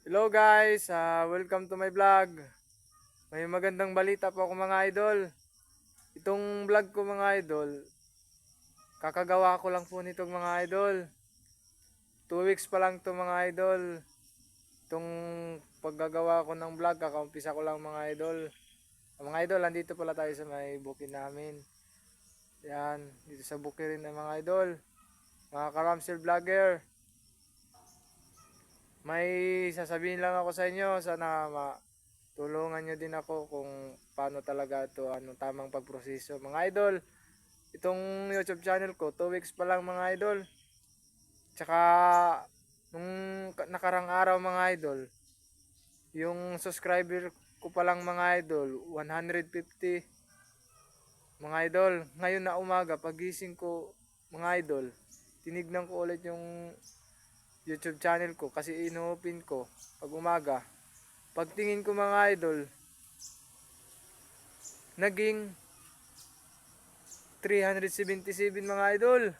Hello guys, welcome to my vlog. May magandang balita po ako mga idol. Itong vlog ko mga idol, kakagawa ko lang po nitong mga idol. 2 weeks pa lang to mga idol. Itong paggagawa ko ng vlog, kakaumpisa ko lang mga idol. Mga idol, andito pala tayo sa may bukid namin. Yan, dito sa bukid rin mga idol. Mga karamsel vlogger. May sasabihin lang ako sa inyo, sana tulungan nyo din ako kung paano talaga ito, anong tamang pagproseso. Mga idol, itong YouTube channel ko, 2 weeks pa lang mga idol. Tsaka, nung nakarang araw mga idol, yung subscriber ko pa lang mga idol, 150 mga idol. Ngayon na umaga, pagising ko mga idol, tinignan ko ulit yung YouTube channel ko kasi ino-open ko pag umaga. Pagtingin ko mga idol, naging 377 mga idol.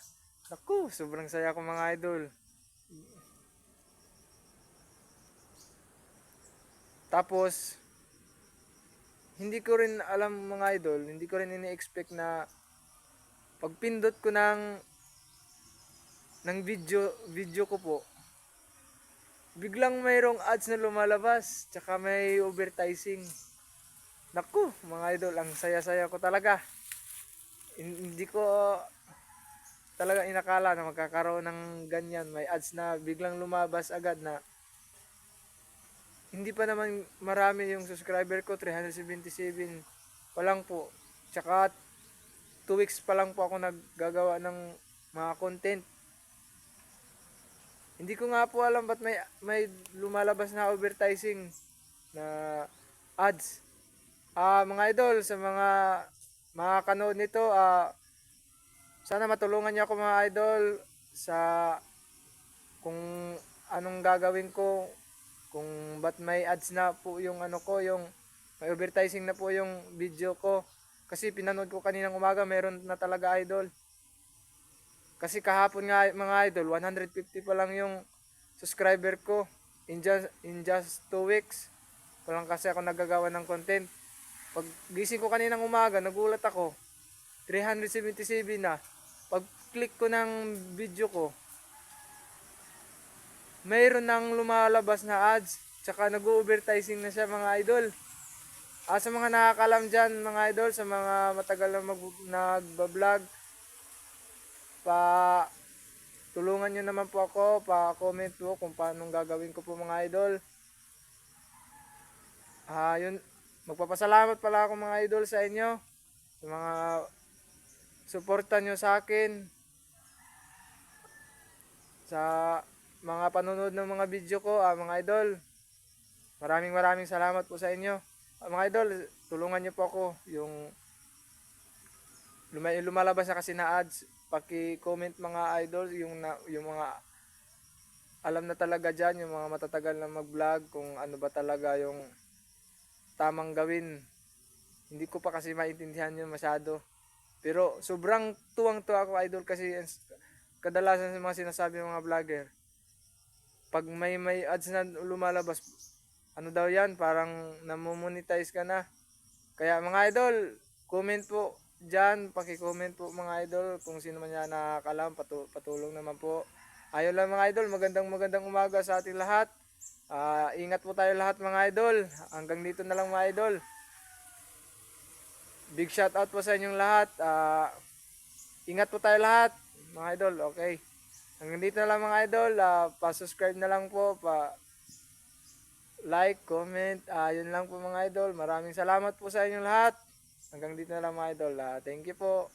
Naku, sobrang saya ko mga idol. Tapos, hindi ko rin alam mga idol, hindi ko rin ini-expect na pagpindot ko ng video ko po, biglang mayroong ads na lumalabas, tsaka may advertising. Naku, mga idol, ang saya-saya ko talaga. Hindi ko talaga inakala na magkakaroon ng ganyan. May ads na biglang lumabas agad na hindi pa naman marami yung subscriber ko, 377 pa lang po. Tsaka 2 weeks pa lang po ako naggagawa ng mga content. Hindi ko nga po alam ba't may lumalabas na advertising na ads. Mga idol, sa mga kanood nito, sana matulungan niyo ako mga idol sa kung anong gagawin ko, kung ba't may ads na po yung ano ko, yung may advertising na po yung video ko. Kasi pinanood ko kaninang umaga, meron na talaga idol. Kasi kahapon nga mga idol, 150 pa lang yung subscriber ko. In just 2 weeks, pa lang kasi ako nagagawa ng content. Pag gising ko kaninang umaga, nagulat ako. 377 na. Pag click ko ng video ko, mayroon nang lumalabas na ads. Tsaka nag-o-advertising na siya mga idol. Sa mga nakakalam dyan mga idol, sa mga matagal na nagbablog, tulungan nyo naman po ako, pa-comment po kung paano gagawin ko po mga idol. Yun, magpapasalamat pala ako mga idol sa inyo, sa mga suporta nyo sa akin, sa mga panonood ng mga video ko, mga idol. Maraming salamat po sa inyo. Mga idol, tulungan nyo po ako, yung lumalabas na kasi na ads, paki-comment mga idol, yung mga alam na talaga dyan, yung mga matatagal na mag-vlog, kung ano ba talaga yung tamang gawin. Hindi ko pa kasi maintindihan yun masyado. Pero sobrang tuwang-tuwa ako idol kasi kadalasan sa mga sinasabi ng mga vlogger, pag may ads na lumalabas, ano daw yan, parang namomonetize ka na. Kaya mga idol, comment po dyan, paki-comment po mga idol, kung sino man yan nakakalam, patulong naman po. Ayun lang mga idol, magandang umaga sa ating lahat. Ingat po tayo lahat mga idol. Hanggang dito na lang mga idol. Big shout out po sa inyong lahat. Ingat po tayo lahat mga idol. Okay. Hanggang dito na lang mga idol. Pa-subscribe na lang po, like, comment. Yun lang po mga idol. Maraming salamat po sa inyong lahat. Hanggang dito na lang mga idol. Thank you po.